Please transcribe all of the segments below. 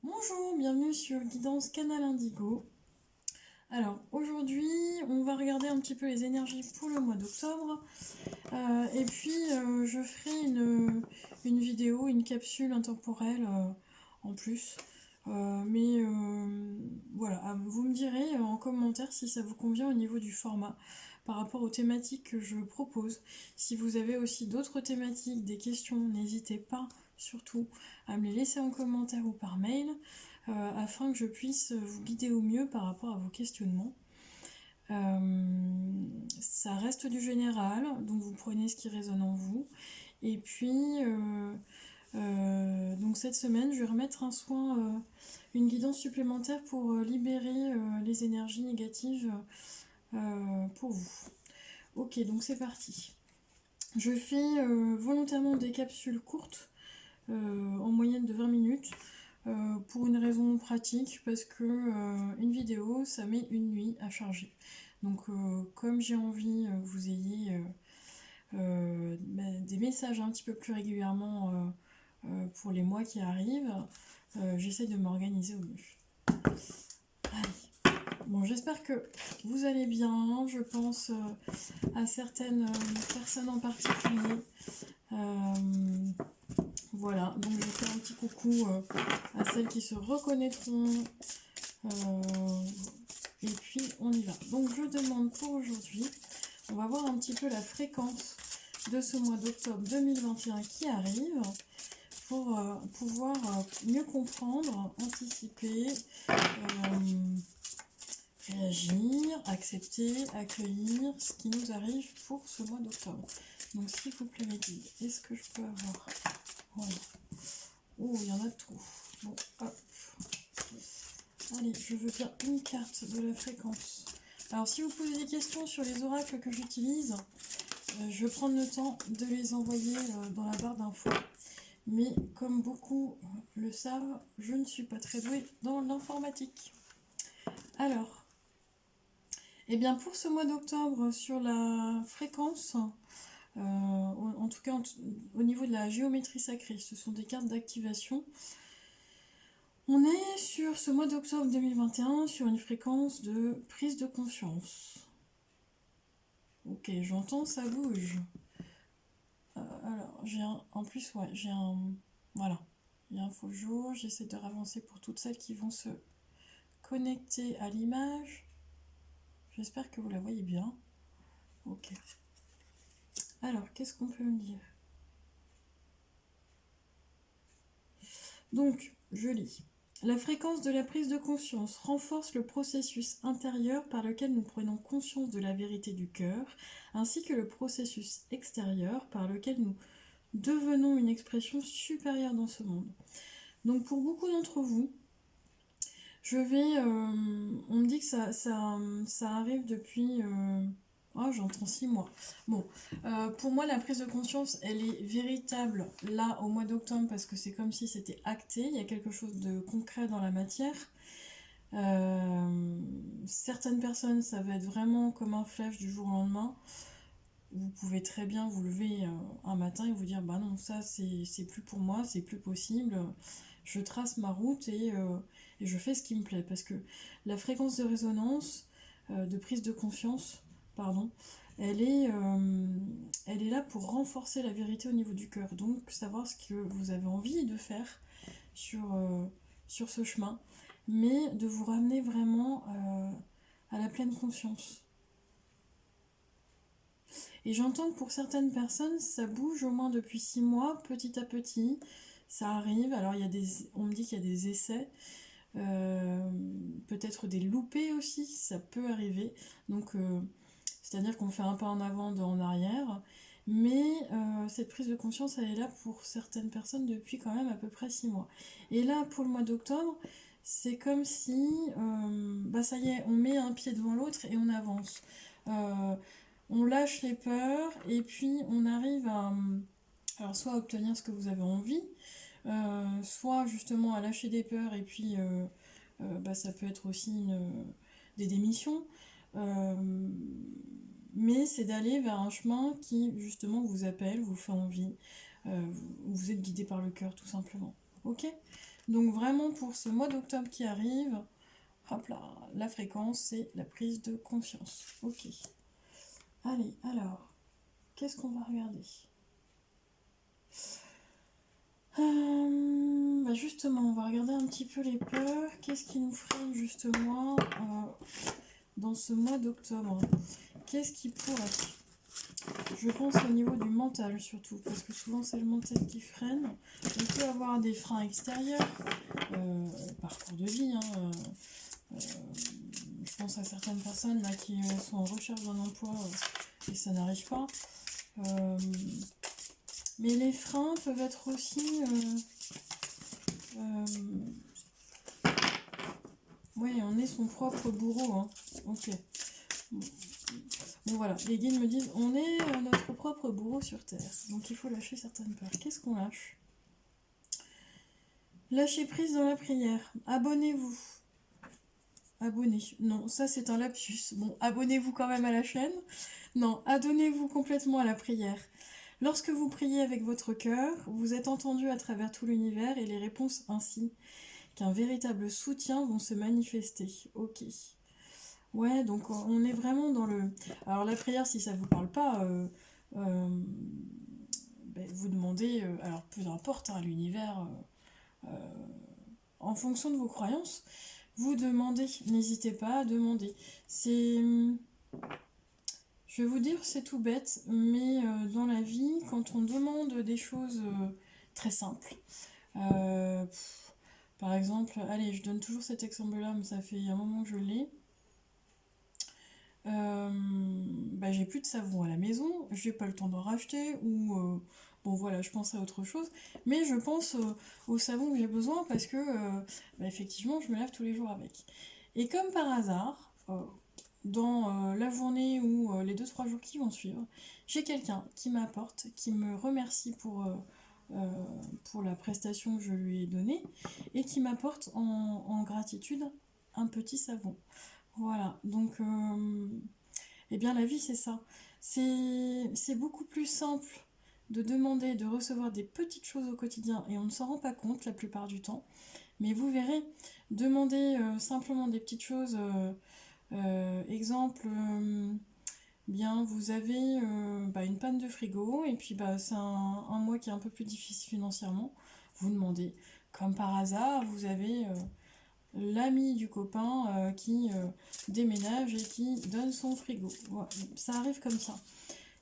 Bonjour, bienvenue sur Guidance Canal Indigo. Alors aujourd'hui, on va regarder un petit peu les énergies pour le mois d'octobre. Et puis je ferai une vidéo, une capsule intemporelle en plus. Voilà, vous me direz en commentaire si ça vous convient au niveau du format par rapport aux thématiques que je propose. Si vous avez aussi d'autres thématiques, des questions, n'hésitez pas surtout à me les laisser en commentaire ou par mail afin que je puisse vous guider au mieux par rapport à vos questionnements. Ça reste du général, donc vous prenez ce qui résonne en vous. Et puis, donc cette semaine, je vais remettre un soin, une guidance supplémentaire pour libérer les énergies négatives pour vous. Ok, donc c'est parti. Je fais volontairement des capsules courtes, en moyenne de 20 minutes, pour une raison pratique, parce que une vidéo, ça met une nuit à charger. Donc comme j'ai envie que vous ayez des messages un petit peu plus régulièrement pour les mois qui arrivent, j'essaie de m'organiser au mieux. Allez. Bon, j'espère que vous allez bien. Je pense à certaines personnes en particulier. Voilà, donc je fais un petit coucou à celles qui se reconnaîtront. Et puis on y va. Donc je demande pour aujourd'hui, on va voir un petit peu la fréquence de ce mois d'octobre 2021 qui arrive pour pouvoir mieux comprendre, anticiper, réagir, accepter, accueillir ce qui nous arrive pour ce mois d'octobre. Donc s'il vous plaît mes guides, est-ce que je peux avoir... Voilà. Oh, il y en a trop. Bon, hop. Allez, je veux bien une carte de la fréquence. Alors si vous posez des questions sur les oracles que j'utilise, je vais prendre le temps de les envoyer dans la barre d'infos. Mais comme beaucoup le savent, je ne suis pas très douée dans l'informatique. Alors, eh bien pour ce mois d'octobre, sur la fréquence, en tout cas au niveau de la géométrie sacrée, ce sont des cartes d'activation. On est sur ce mois d'octobre 2021 sur une fréquence de prise de conscience. Ok, j'entends, ça bouge. Alors, en plus, ouais, voilà, il y a un faux jour. J'essaie de ravancer pour toutes celles qui vont se connecter à l'image. J'espère que vous la voyez bien. Ok. Alors, qu'est-ce qu'on peut me dire? Donc, je lis. La fréquence de la prise de conscience renforce le processus intérieur par lequel nous prenons conscience de la vérité du cœur, ainsi que le processus extérieur par lequel nous devenons une expression supérieure dans ce monde. Donc pour beaucoup d'entre vous, on me dit que ça arrive depuis... oh, j'entends 6 mois. Bon, pour moi, la prise de conscience, elle est véritable là au mois d'octobre parce que c'est comme si c'était acté. Il y a quelque chose de concret dans la matière. Certaines personnes, ça va être vraiment comme un flash du jour au lendemain. Vous pouvez très bien vous lever un matin et vous dire bah non, ça c'est plus pour moi, c'est plus possible. Je trace ma route et je fais ce qui me plaît. Parce que la fréquence de résonance, de prise de conscience, pardon, elle est là pour renforcer la vérité au niveau du cœur. Donc savoir ce que vous avez envie de faire sur ce chemin, mais de vous ramener vraiment à la pleine conscience. Et j'entends que pour certaines personnes, ça bouge au moins depuis 6 mois, petit à petit, ça arrive. Alors on me dit qu'il y a des essais, peut-être des loupés aussi, ça peut arriver. Donc, c'est-à-dire qu'on fait un pas en avant, deux en arrière. Mais cette prise de conscience, elle est là pour certaines personnes depuis quand même à peu près 6 mois. Et là, pour le mois d'octobre, c'est comme si, ça y est, on met un pied devant l'autre et on avance. On lâche les peurs et puis on arrive alors soit à obtenir ce que vous avez envie, soit justement à lâcher des peurs et puis ça peut être aussi des démissions. Euh, mais c'est d'aller vers un chemin qui justement vous appelle, vous fait envie, vous êtes guidé par le cœur tout simplement. Ok? Donc vraiment pour ce mois d'octobre qui arrive, hop là, la fréquence, c'est la prise de conscience. Ok. Allez, alors, qu'est-ce qu'on va regarder? Justement, on va regarder un petit peu les peurs. Qu'est-ce qui nous freine justement dans ce mois d'octobre? Qu'est-ce qui pourrait? Je pense au niveau du mental surtout, parce que souvent c'est le mental qui freine. On peut avoir des freins extérieurs, parcours de vie. Je pense à certaines personnes là, qui sont en recherche d'un emploi et ça n'arrive pas. Mais les freins peuvent être aussi... oui, on est son propre bourreau. Hein. Ok. Bon voilà, les guides me disent on est notre propre bourreau sur Terre. Donc il faut lâcher certaines peurs. Qu'est-ce qu'on lâche? Lâcher prise dans la prière. Abonnez-vous. Abonnez. Non, ça c'est un lapsus. Bon, abonnez-vous quand même à la chaîne. Non, adonnez-vous complètement à la prière. Lorsque vous priez avec votre cœur, vous êtes entendu à travers tout l'univers et les réponses ainsi qu'un véritable soutien vont se manifester. Ok. Ouais, donc on est vraiment dans le... Alors la prière, si ça vous parle pas, vous demandez, alors peu importe, hein, l'univers, en fonction de vos croyances, vous demandez, n'hésitez pas à demander. C'est... Je vais vous dire, c'est tout bête, mais dans la vie, quand on demande des choses très simples, par exemple, allez, je donne toujours cet exemple-là, mais ça fait un moment que je l'ai. J'ai plus de savon à la maison, j'ai pas le temps d'en racheter, ou bon voilà, je pense à autre chose, mais je pense au savon que j'ai besoin parce que effectivement, je me lave tous les jours avec. Et comme par hasard, dans la journée ou les 2-3 jours qui vont suivre, j'ai quelqu'un qui m'apporte, qui me remercie pour la prestation que je lui ai donnée et qui m'apporte en gratitude un petit savon. Voilà, donc eh bien la vie c'est ça. C'est beaucoup plus simple de demander, de recevoir des petites choses au quotidien et on ne s'en rend pas compte la plupart du temps. Mais vous verrez, demander simplement des petites choses, exemple, bien vous avez une panne de frigo et puis c'est un mois qui est un peu plus difficile financièrement. Vous demandez, comme par hasard, vous avez l'ami du copain qui déménage et qui donne son frigo. Voilà, ça arrive comme ça.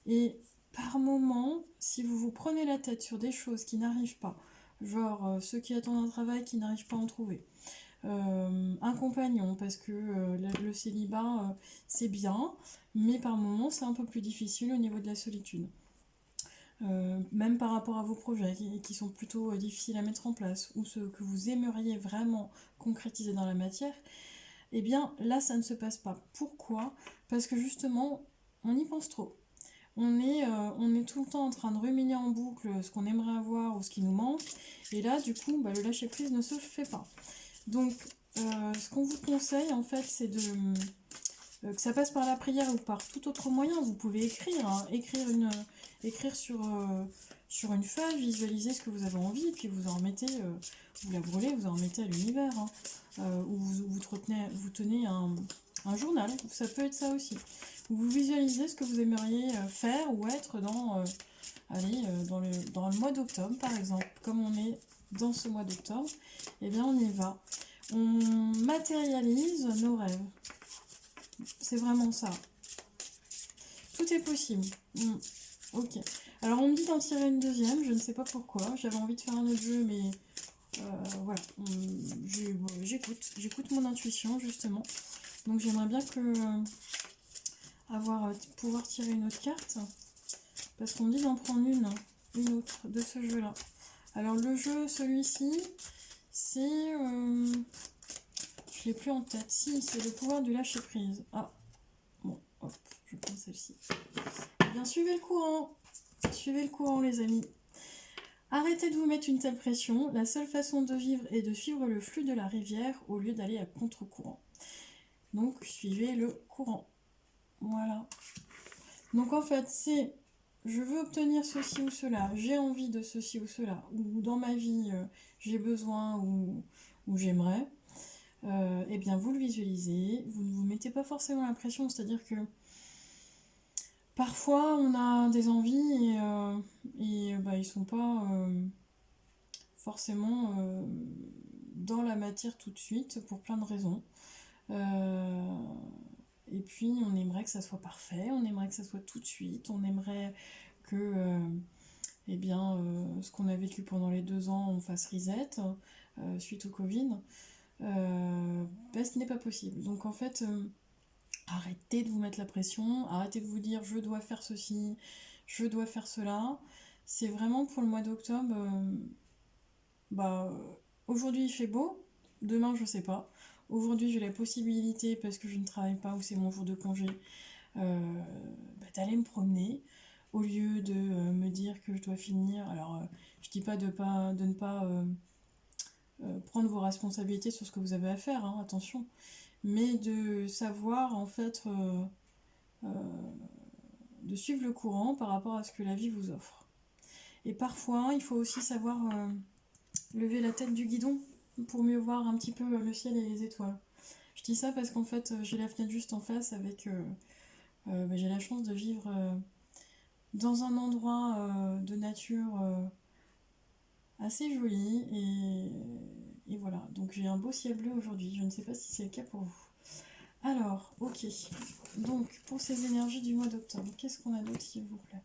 Et par moment, si vous vous prenez la tête sur des choses qui n'arrivent pas, genre ceux qui attendent un travail qui n'arrivent pas à en trouver, un compagnon, parce que le célibat c'est bien, mais par moment c'est un peu plus difficile au niveau de la solitude. Même par rapport à vos projets qui sont plutôt difficiles à mettre en place ou ceux que vous aimeriez vraiment concrétiser dans la matière, eh bien là ça ne se passe pas. Pourquoi? Parce que justement on y pense trop. On est tout le temps en train de ruminer en boucle ce qu'on aimerait avoir ou ce qui nous manque, et là du coup le lâcher prise ne se fait pas. Donc ce qu'on vous conseille en fait c'est de... que ça passe par la prière ou par tout autre moyen, vous pouvez écrire, hein, écrire sur une feuille, visualiser ce que vous avez envie, et puis vous en remettez, vous la brûlez, vous en remettez à l'univers, hein, ou vous tenez un journal, ça peut être ça aussi. Vous visualisez ce que vous aimeriez faire ou être dans le mois d'octobre, par exemple. Comme on est dans ce mois d'octobre, eh bien on y va. On matérialise nos rêves. C'est vraiment ça. Tout est possible. Ok. Alors on me dit d'en tirer une deuxième, je ne sais pas pourquoi. J'avais envie de faire un autre jeu, mais voilà. J'écoute mon intuition justement. Donc j'aimerais bien pouvoir tirer une autre carte. Parce qu'on me dit d'en prendre une autre de ce jeu-là. Alors le jeu, celui-ci, c'est... je l'ai plus en tête. Si, c'est le pouvoir du lâcher prise. Ah, bon, hop, je prends celle-ci. Eh bien, suivez le courant. Suivez le courant, les amis. Arrêtez de vous mettre une telle pression. La seule façon de vivre est de suivre le flux de la rivière au lieu d'aller à contre-courant. Donc, suivez le courant. Voilà. Donc, en fait, c'est... Je veux obtenir ceci ou cela, j'ai envie de ceci ou cela, ou dans ma vie, j'ai besoin ou j'aimerais, eh bien vous le visualisez, vous ne vous mettez pas forcément la pression, c'est-à-dire que parfois on a des envies et bah, ils sont pas forcément dans la matière tout de suite pour plein de raisons. Et puis on aimerait que ça soit parfait, on aimerait que ça soit tout de suite, on aimerait que eh bien, ce qu'on a vécu pendant les 2 ans, on fasse reset suite au Covid. Ben, ce n'est pas possible. Donc en fait, arrêtez de vous mettre la pression, arrêtez de vous dire je dois faire ceci, je dois faire cela. C'est vraiment pour le mois d'octobre, bah, aujourd'hui il fait beau, demain je sais pas. Aujourd'hui j'ai la possibilité, parce que je ne travaille pas ou c'est mon jour de congé, bah, d'aller me promener au lieu de me dire que je dois finir. Alors je dis pas de ne pas prendre vos responsabilités sur ce que vous avez à faire, hein, attention, mais de savoir en fait euh, de suivre le courant par rapport à ce que la vie vous offre. Et parfois, il faut aussi savoir lever la tête du guidon pour mieux voir un petit peu le ciel et les étoiles. Je dis ça parce qu'en fait, j'ai la fenêtre juste en face avec... bah, j'ai la chance de vivre dans un endroit de nature assez joli et voilà. Donc j'ai un beau ciel bleu aujourd'hui. Je ne sais pas si c'est le cas pour vous. Alors, ok. Donc, pour ces énergies du mois d'octobre, qu'est-ce qu'on a d'autre, s'il vous plaît?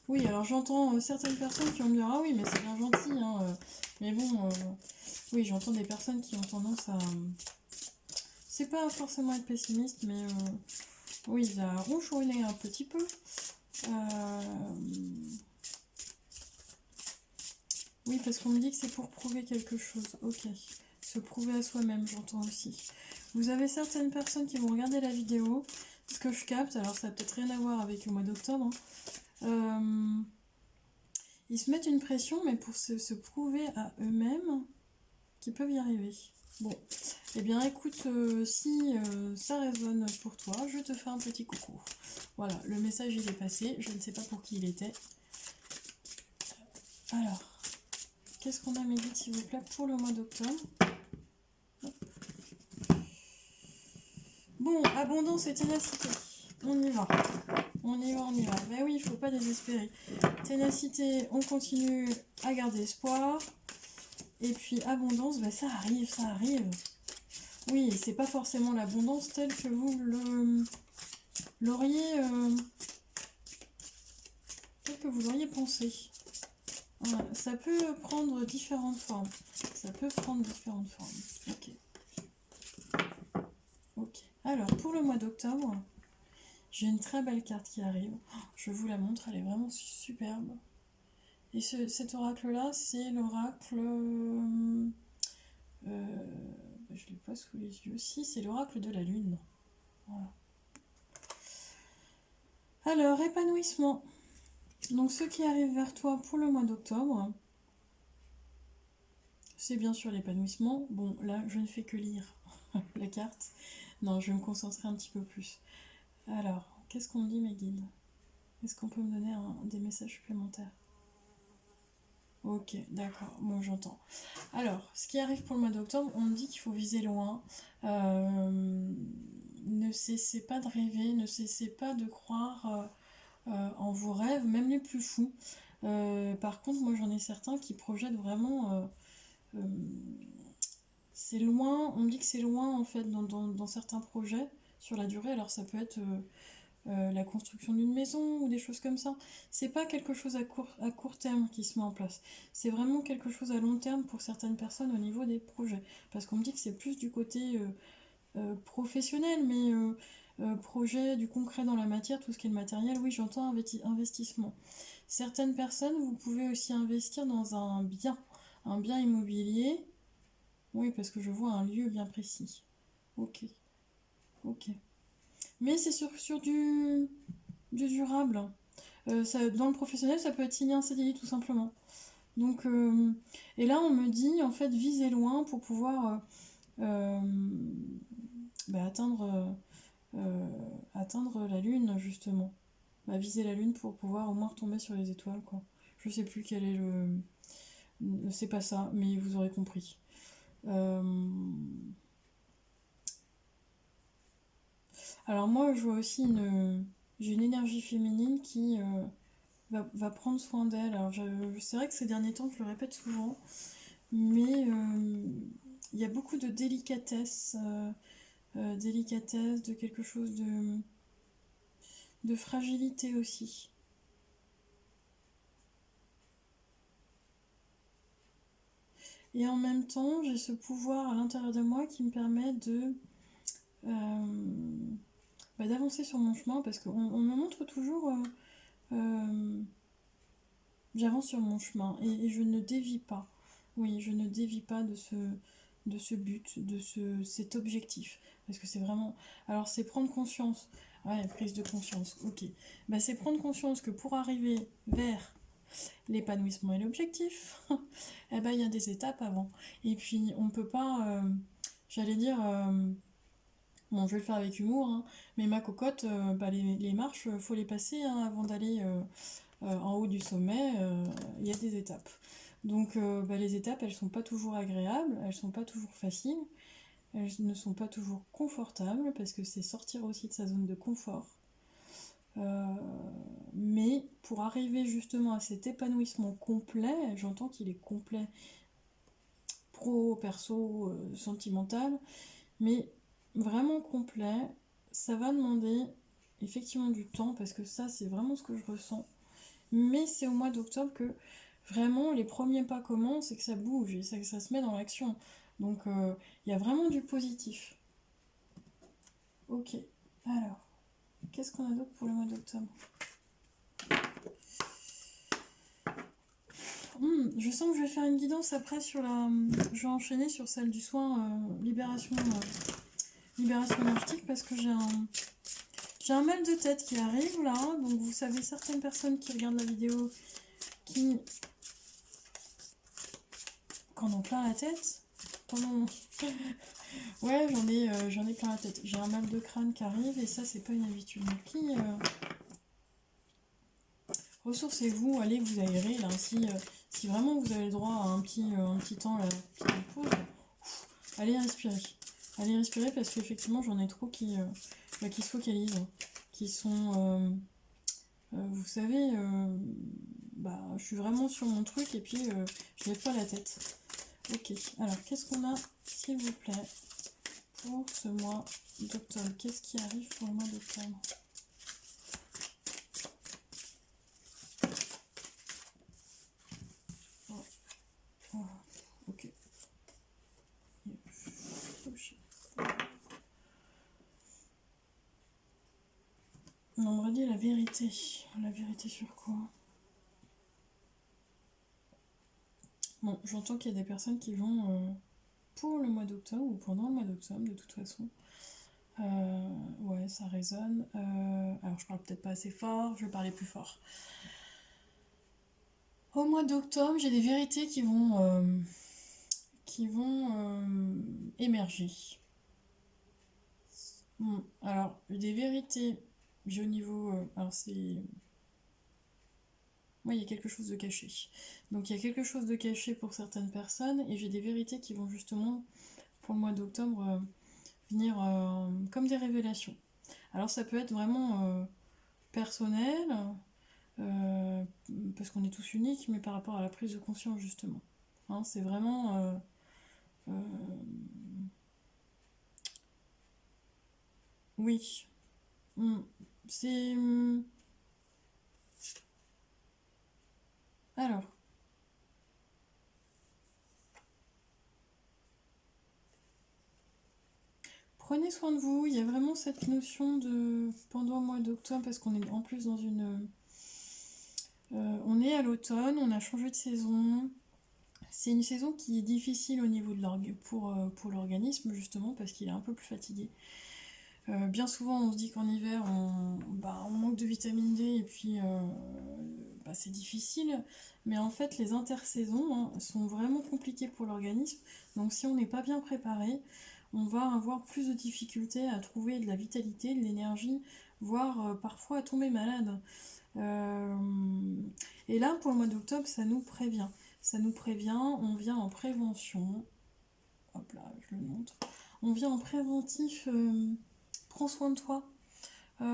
Oui, alors j'entends certaines personnes qui vont me dire ah oui, mais c'est bien gentil, hein, mais bon, oui, j'entends des personnes qui ont tendance à. C'est pas forcément être pessimiste, mais oui, à ronchonner un petit peu. Oui, parce qu'on me dit que c'est pour prouver quelque chose. Ok. Se prouver à soi-même, j'entends aussi. Vous avez certaines personnes qui vont regarder la vidéo. Ce que je capte, alors ça n'a peut-être rien à voir avec le mois d'octobre. Ils se mettent une pression, mais pour se prouver à eux-mêmes qu'ils peuvent y arriver. Bon, eh bien écoute, si ça résonne pour toi, je te fais un petit coucou. Voilà, le message il est passé, je ne sais pas pour qui il était. Alors, qu'est-ce qu'on a, Mehdi, s'il vous plaît, pour le mois d'octobre? Bon, abondance et ténacité. On y va. On y va, on y va. Mais oui, il ne faut pas désespérer. Ténacité, on continue à garder espoir. Et puis abondance, bah, ça arrive, ça arrive. Oui, c'est pas forcément l'abondance telle que vous l'auriez pensé. Voilà, ça peut prendre différentes formes. Ok. Ok. Alors, pour le mois d'octobre, j'ai une très belle carte qui arrive. Je vous la montre, elle est vraiment superbe. Et cet oracle-là, c'est l'oracle... je ne l'ai pas sous les yeux. Si, c'est l'oracle de la lune. Voilà. Alors, épanouissement. Donc, ce qui arrive vers toi pour le mois d'octobre, c'est bien sûr l'épanouissement. Bon, là, je ne fais que lire la carte. Non, je vais me concentrer un petit peu plus. Alors, qu'est-ce qu'on me dit, mes guides? Est-ce qu'on peut me donner des messages supplémentaires? Ok, d'accord, bon, j'entends. Alors, ce qui arrive pour le mois d'octobre, on me dit qu'il faut viser loin. Ne cessez pas de rêver, ne cessez pas de croire en vos rêves, même les plus fous. Par contre, moi j'en ai certains qui projettent vraiment... c'est loin, on me dit que c'est loin en fait dans certains projets sur la durée. Alors ça peut être la construction d'une maison ou des choses comme ça. C'est pas quelque chose à court terme qui se met en place. C'est vraiment quelque chose à long terme pour certaines personnes au niveau des projets. Parce qu'on me dit que c'est plus du côté professionnel, mais projet, du concret dans la matière, tout ce qui est le matériel, oui, j'entends investissement. Certaines personnes, vous pouvez aussi investir dans un bien immobilier. Oui, parce que je vois un lieu bien précis. Ok, ok. Mais c'est sur du durable. Dans le professionnel, ça peut être signé un CDI tout simplement. Donc, et là, on me dit, en fait, visez loin pour pouvoir atteindre la lune justement. Viser la lune pour pouvoir au moins retomber sur les étoiles quoi. Je sais plus quel est le... C'est pas ça, mais vous aurez compris. Alors moi je vois aussi j'ai une énergie féminine qui va prendre soin d'elle. Alors c'est vrai que ces derniers temps je le répète souvent, mais il y a beaucoup de délicatesse, de quelque chose de fragilité aussi. Et en même temps, j'ai ce pouvoir à l'intérieur de moi qui me permet d'avancer sur mon chemin parce qu'on me montre toujours j'avance sur mon chemin et je ne dévie pas. Oui, je ne dévie pas de ce but, cet objectif. Parce que c'est vraiment... Alors c'est prendre conscience. Ouais, prise de conscience, ok. C'est prendre conscience que pour arriver vers l'épanouissement et l'objectif, il y a des étapes avant. Et puis on peut pas... j'allais dire... bon, je vais le faire avec humour, hein, mais ma cocotte, les marches, faut les passer hein, avant d'aller en haut du sommet. Il y a des étapes. Donc les étapes, elles sont pas toujours agréables, elles sont pas toujours faciles, elles ne sont pas toujours confortables, parce que c'est sortir aussi de sa zone de confort. Mais pour arriver justement à cet épanouissement complet, j'entends qu'il est complet, pro, perso, sentimental, mais vraiment complet, ça va demander effectivement du temps, parce que ça c'est vraiment ce que je ressens. Mais c'est au mois d'octobre que vraiment les premiers pas commencent et que ça bouge et ça se met dans l'action. Donc il y a vraiment du positif. Ok, alors, qu'est-ce qu'on a d'autre pour le mois d'octobre? Je sens que je vais faire une guidance après sur la... Je vais enchaîner sur celle du soin libération énergétique parce que j'ai un mal de tête qui arrive là. Donc vous savez, certaines personnes qui regardent la vidéo qui en ont plein la tête. Ouais, j'en ai plein la tête. J'ai un mal de crâne qui arrive et ça c'est pas une habitude. Donc ressourcez-vous, allez vous aérer là. Si vraiment vous avez le droit à un petit temps, là, petite pause, allez respirer. Allez respirer parce qu'effectivement j'en ai trop qui se focalisent, qui sont, vous savez, je suis vraiment sur mon truc et puis je lève pas la tête. Ok, alors qu'est-ce qu'on a s'il vous plaît pour ce mois d'octobre? Qu'est-ce qui arrive pour le mois d'octobre? Ok. On me dit la vérité. La vérité sur quoi? Bon, j'entends qu'il y a des personnes qui vont pour le mois d'octobre ou pendant le mois d'octobre de toute façon. Ouais, ça résonne. Alors je parle peut-être pas assez fort, je vais parler plus fort. Au mois d'octobre, j'ai des vérités qui vont émerger. Alors, des vérités, j'ai au niveau... alors c'est... Moi, il y a quelque chose de caché. Donc il y a quelque chose de caché pour certaines personnes et j'ai des vérités qui vont justement, pour le mois d'octobre, venir comme des révélations. Alors ça peut être vraiment personnel, parce qu'on est tous uniques, mais par rapport à la prise de conscience justement. Hein, c'est vraiment... oui. C'est... Alors... Prenez soin de vous, il y a vraiment cette notion de pendant le mois d'octobre, parce qu'on est en plus dans une... on est à l'automne, on a changé de saison. C'est une saison qui est difficile au niveau de pour l'organisme, justement, parce qu'il est un peu plus fatigué. Bien souvent, on se dit qu'en hiver, on manque de vitamine D et puis c'est difficile. Mais en fait, les intersaisons sont vraiment compliquées pour l'organisme. Donc si on n'est pas bien préparé, on va avoir plus de difficultés à trouver de la vitalité, de l'énergie, voire parfois à tomber malade. Et là, pour le mois d'octobre, ça nous prévient. Ça nous prévient, on vient en prévention. Hop là, je le montre. On vient en préventif, prends soin de toi. Il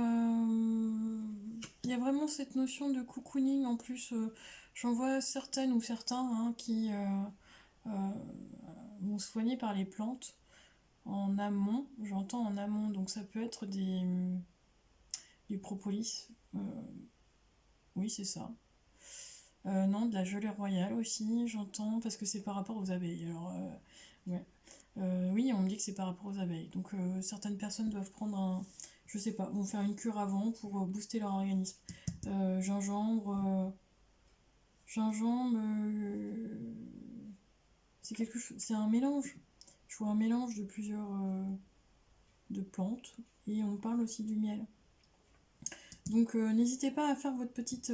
y a vraiment cette notion de cocooning en plus. J'en vois certaines ou certains hein, qui vont se soigner par les plantes en amont. J'entends en amont, donc ça peut être du propolis. Oui, c'est ça. Non, de la gelée royale aussi, j'entends, parce que c'est par rapport aux abeilles. Alors, ouais. Oui, on me dit que c'est par rapport aux abeilles. Donc, certaines personnes doivent prendre je sais pas, vont faire une cure avant pour booster leur organisme. Gingembre, c'est quelque chose, c'est un mélange. Je vois un mélange de plusieurs de plantes et on parle aussi du miel. Donc, n'hésitez pas à faire votre petite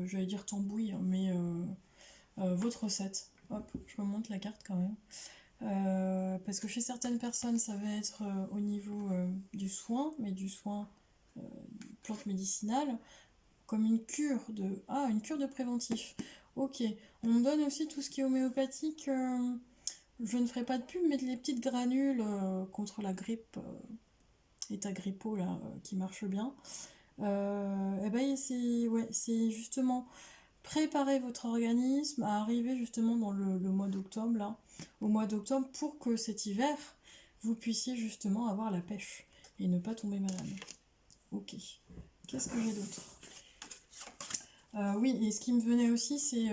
j'allais dire tambouille, hein, mais votre recette. Hop, je remonte la carte quand même. Parce que chez certaines personnes, ça va être au niveau du soin, mais du soin plante médicinale, comme une cure de préventif. Ok, on me donne aussi tout ce qui est homéopathique. Je ne ferai pas de pub, mais les petites granules contre la grippe, état grippaux là, qui marche bien. Et ben c'est justement préparer votre organisme à arriver justement dans le mois d'octobre là, au mois d'octobre pour que cet hiver vous puissiez justement avoir la pêche et ne pas tomber malade. Ok. Qu'est-ce que j'ai d'autre? Oui, et ce qui me venait aussi, c'est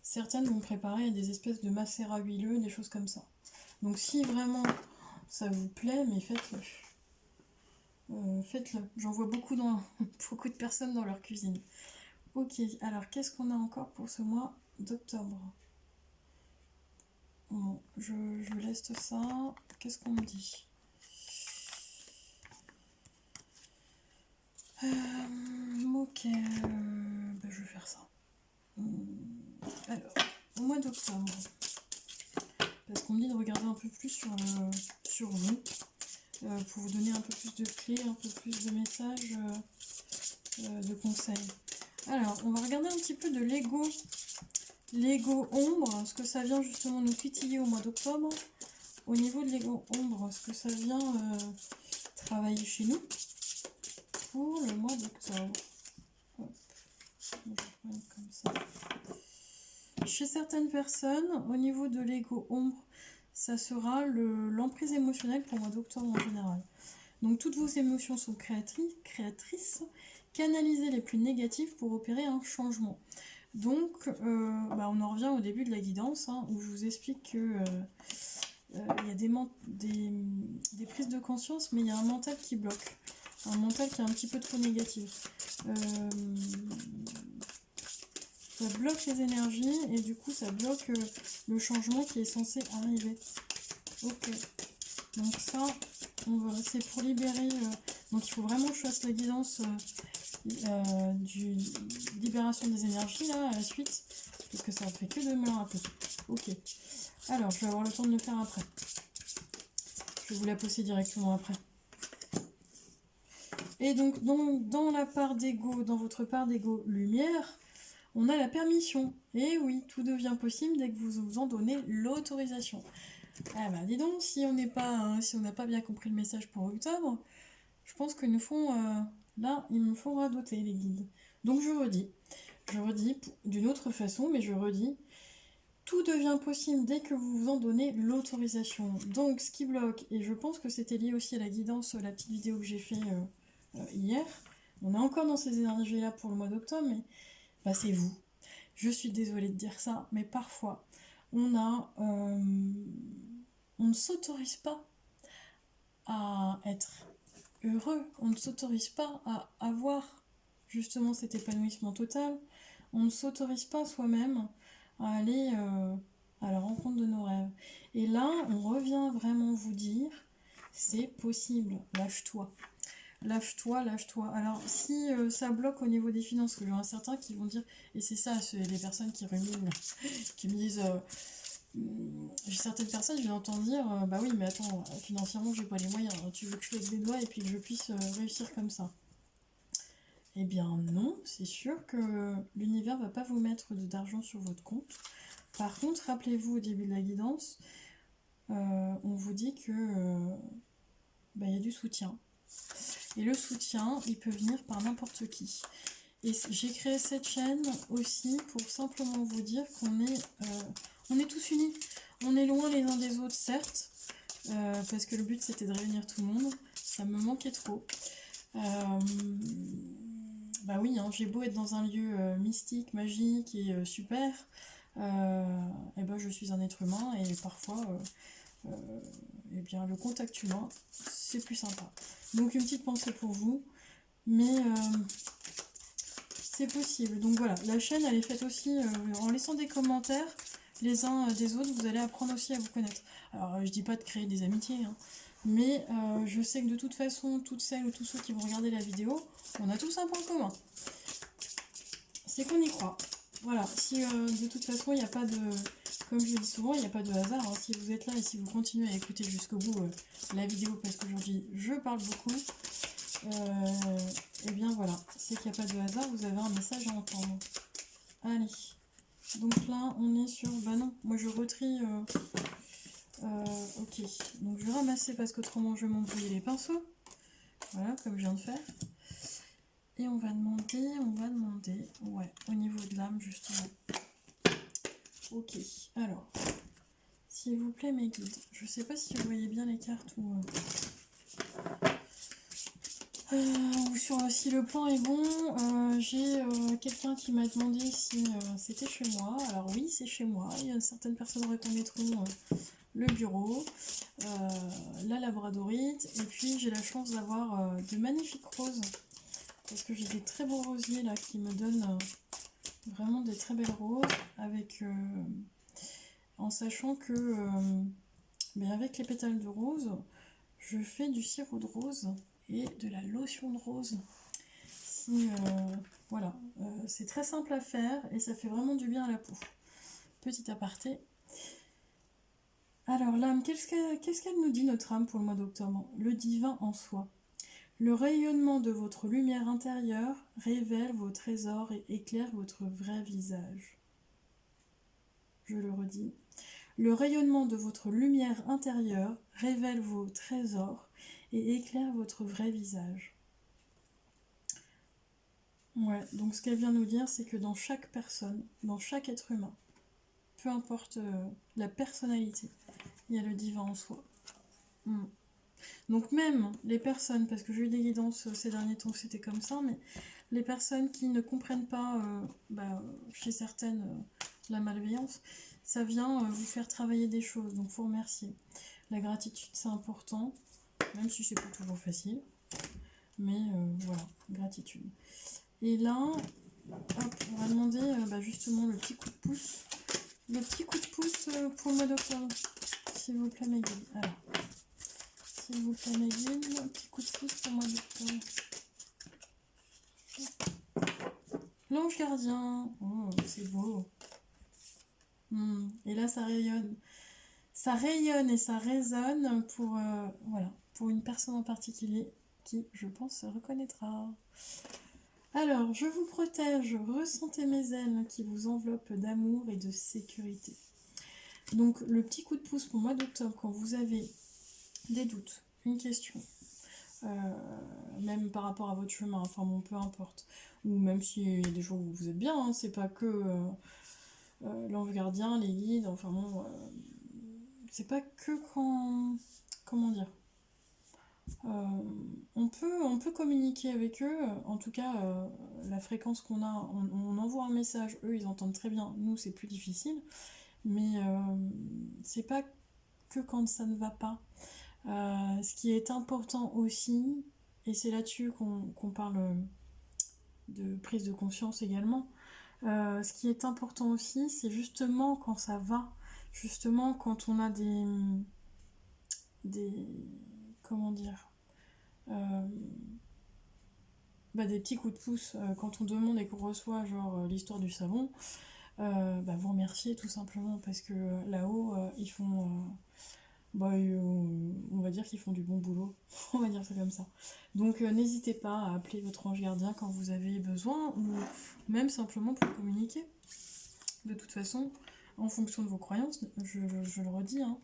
certaines vont préparer des espèces de macérats huileux, des choses comme ça. Donc si vraiment ça vous plaît, mais faites-le. Faites-le. J'en vois beaucoup beaucoup de personnes dans leur cuisine. Ok, alors qu'est-ce qu'on a encore pour ce mois d'octobre? Bon, je laisse ça. Qu'est-ce qu'on me dit? Ok, je vais faire ça. Alors, au mois d'octobre, parce qu'on me dit de regarder un peu plus sur vous, pour vous donner un peu plus de clés, un peu plus de messages, de conseils. Alors, on va regarder un petit peu de Lego ombre, ce que ça vient justement nous titiller au mois d'octobre. Au niveau de Lego ombre, ce que ça vient travailler chez nous pour le mois d'octobre. Hop. Je vais prendre comme ça. Chez certaines personnes, au niveau de Lego ombre, ça sera l'emprise émotionnelle pour le mois d'octobre en général. Donc toutes vos émotions sont créatrices. Canalisez les plus négatives pour opérer un changement. Donc, on en revient au début de la guidance, hein, où je vous explique que il y a des prises de conscience, mais il y a un mental qui bloque. Un mental qui est un petit peu trop négatif. Ça bloque les énergies et du coup ça bloque le changement qui est censé arriver. Ok. Donc ça, c'est pour libérer. Donc il faut vraiment que je fasse la guidance du libération des énergies là à la suite. Parce que ça ne fait que de me le rappeler. Ok. Alors je vais avoir le temps de le faire après. Je vais vous la poster directement après. Et donc dans la part d'ego, dans votre part d'ego lumière, on a la permission. Et oui, tout devient possible dès que vous vous en donnez l'autorisation. Ah bah dis donc, si on n'a pas bien compris le message pour octobre, je pense que nous font là, il me faut radoter les guides. Donc je redis d'une autre façon, mais je redis, tout devient possible dès que vous vous en donnez l'autorisation. Donc ce qui bloque, et je pense que c'était lié aussi à la guidance, la petite vidéo que j'ai fait hier, on est encore dans ces énergies-là pour le mois d'octobre, mais c'est vous. Je suis désolée de dire ça, mais parfois, on ne s'autorise pas à être heureux, on ne s'autorise pas à avoir justement cet épanouissement total, on ne s'autorise pas soi-même à aller à la rencontre de nos rêves. Et là, on revient vraiment vous dire, c'est possible, lâche-toi. Lâche-toi, lâche-toi. Alors, si ça bloque au niveau des finances, que il y en a certains qui vont dire, et c'est ça, c'est les personnes qui ruminent, qui me disent, j'ai certaines personnes, je vais entendre dire, bah oui, mais attends, financièrement, j'ai pas les moyens. Tu veux que je lève des doigts et puis que je puisse réussir comme ça? Eh bien non, c'est sûr que l'univers va pas vous mettre d'argent sur votre compte. Par contre, rappelez-vous au début de la guidance, on vous dit que bah, y a du soutien. Et le soutien, il peut venir par n'importe qui. Et j'ai créé cette chaîne aussi pour simplement vous dire on est tous unis. On est loin les uns des autres, certes, parce que le but c'était de réunir tout le monde. Ça me manquait trop. Bah oui, hein, j'ai beau être dans un lieu mystique, magique et super, et ben je suis un être humain et parfois, eh bien le contact humain, c'est plus sympa. Donc une petite pensée pour vous, mais c'est possible. Donc voilà, la chaîne elle est faite aussi en laissant des commentaires les uns des autres, vous allez apprendre aussi à vous connaître. Alors je dis pas de créer des amitiés, hein, mais je sais que de toute façon, toutes celles ou tous ceux qui vont regarder la vidéo, on a tous un point commun. C'est qu'on y croit. Voilà, si de toute façon il n'y a pas de, comme je le dis souvent, il n'y a pas de hasard. Hein. Si vous êtes là et si vous continuez à écouter jusqu'au bout la vidéo, parce qu'aujourd'hui je parle beaucoup, et bien voilà, c'est qu'il n'y a pas de hasard, vous avez un message à entendre. Allez, donc là on est sur, bah non, moi je retrie, ok, donc je vais ramasser parce qu'autrement je vais m'embrouiller les pinceaux, voilà, comme je viens de faire. Et on va demander, ouais, au niveau de l'âme, justement. Ok, alors, s'il vous plaît, mes guides, je sais pas si vous voyez bien les cartes ou si le plan est bon. J'ai quelqu'un qui m'a demandé si c'était chez moi. Alors oui, c'est chez moi. Il y a certaines personnes reconnaîtront le bureau, la labradorite, et puis j'ai la chance d'avoir de magnifiques roses. Parce que j'ai des très beaux rosiers là qui me donnent vraiment des très belles roses avec en sachant que mais avec les pétales de rose, je fais du sirop de rose et de la lotion de rose. Si, voilà, c'est très simple à faire et ça fait vraiment du bien à la peau. Petit aparté. Alors l'âme, qu'est-ce qu'elle nous dit notre âme pour le mois d'octobre? Le divin en soi. Le rayonnement de votre lumière intérieure révèle vos trésors et éclaire votre vrai visage. Je le redis. Le rayonnement de votre lumière intérieure révèle vos trésors et éclaire votre vrai visage. Ouais, donc ce qu'elle vient nous dire, c'est que dans chaque personne, dans chaque être humain, peu importe la personnalité, il y a le divin en soi. Donc même les personnes, parce que j'ai eu des guidances ces derniers temps, c'était comme ça, mais les personnes qui ne comprennent pas, chez certaines, la malveillance, ça vient vous faire travailler des choses, donc faut remercier. La gratitude, c'est important, même si c'est pas toujours facile, mais voilà, gratitude. Et là, hop, on va demander justement le petit coup de pouce. Le petit coup de pouce pour le mois d'octobre, s'il vous plaît mes guides. Alors, s'il vous plaît mes guides, un petit coup de pouce pour le mois d'octobre. L'ange gardien, oh c'est beau. Et là ça rayonne. Ça rayonne et ça résonne pour, voilà, pour une personne en particulier qui, je pense, se reconnaîtra. Alors, je vous protège, ressentez mes ailes qui vous enveloppent d'amour et de sécurité. Donc, le petit coup de pouce pour le mois d'octobre, quand vous avez des doutes, une question, même par rapport à votre chemin, enfin bon, peu importe, ou même s'il y a des jours où vous êtes bien, hein, c'est pas que l'ange gardien, les guides, enfin bon, c'est pas que quand, comment dire, on peut communiquer avec eux, en tout cas la fréquence qu'on a, on envoie un message, eux ils entendent très bien, nous c'est plus difficile, mais c'est pas que quand ça ne va pas. Ce qui est important aussi, et c'est là-dessus qu'on parle de prise de conscience également, ce qui est important aussi, c'est justement quand ça va, justement quand on a des comment dire, des petits coups de pouce quand on demande et qu'on reçoit genre l'histoire du savon, vous remerciez tout simplement parce que là-haut ils font on va dire qu'ils font du bon boulot, on va dire ça comme ça. Donc n'hésitez pas à appeler votre ange gardien quand vous avez besoin ou même simplement pour communiquer. De toute façon, en fonction de vos croyances, je le redis, hein.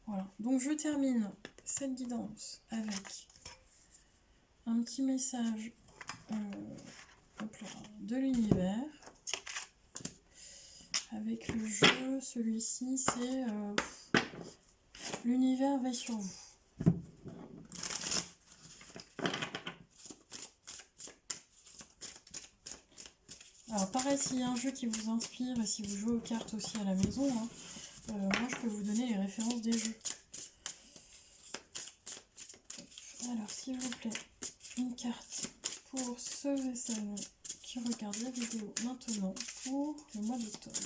Voilà. Donc je termine cette guidance avec un petit message de l'univers. Avec le jeu, celui-ci c'est l'univers veille sur vous. Alors pareil, s'il y a un jeu qui vous inspire et si vous jouez aux cartes aussi à la maison, hein, moi je peux vous donner les références des jeux. Alors s'il vous plaît, une carte pour ceux et celles qui regardent la vidéo maintenant pour le mois d'octobre.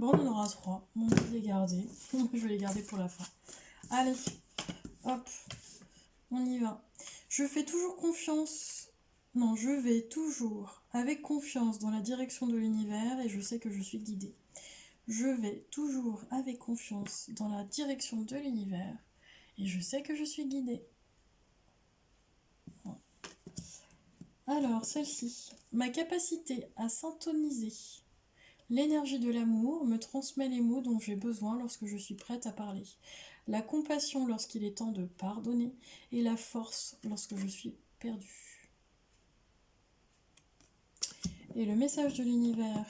On en aura 3. On va les garder. Je vais les garder pour la fin. Allez, hop, on y va. Je fais toujours confiance. Non, je vais toujours avec confiance dans la direction de l'univers et je sais que je suis guidée. Je vais toujours avec confiance dans la direction de l'univers et je sais que je suis guidée. Alors, celle-ci. Ma capacité à syntoniser l'énergie de l'amour me transmet les mots dont j'ai besoin lorsque je suis prête à parler. La compassion lorsqu'il est temps de pardonner et la force lorsque je suis perdue. Et le message de l'univers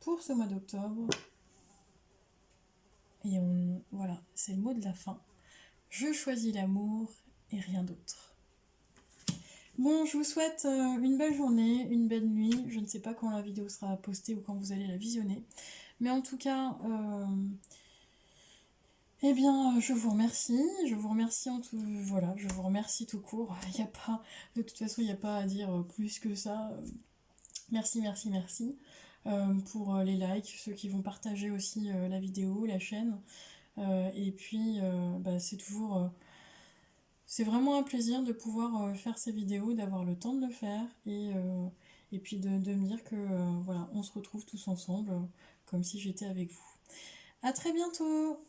pour ce mois d'octobre. Et voilà, c'est le mot de la fin. Je choisis l'amour et rien d'autre. Bon, je vous souhaite une belle journée, une belle nuit. Je ne sais pas quand la vidéo sera postée ou quand vous allez la visionner. Mais en tout cas, je vous remercie. Je vous remercie je vous remercie tout court. Il y a pas, de toute façon, il n'y a pas à dire plus que ça. Merci, merci, merci. Pour les likes, ceux qui vont partager aussi la vidéo, la chaîne. Et puis, c'est toujours... c'est vraiment un plaisir de pouvoir faire ces vidéos, d'avoir le temps de le faire et puis de me dire que on se retrouve tous ensemble comme si j'étais avec vous. À très bientôt!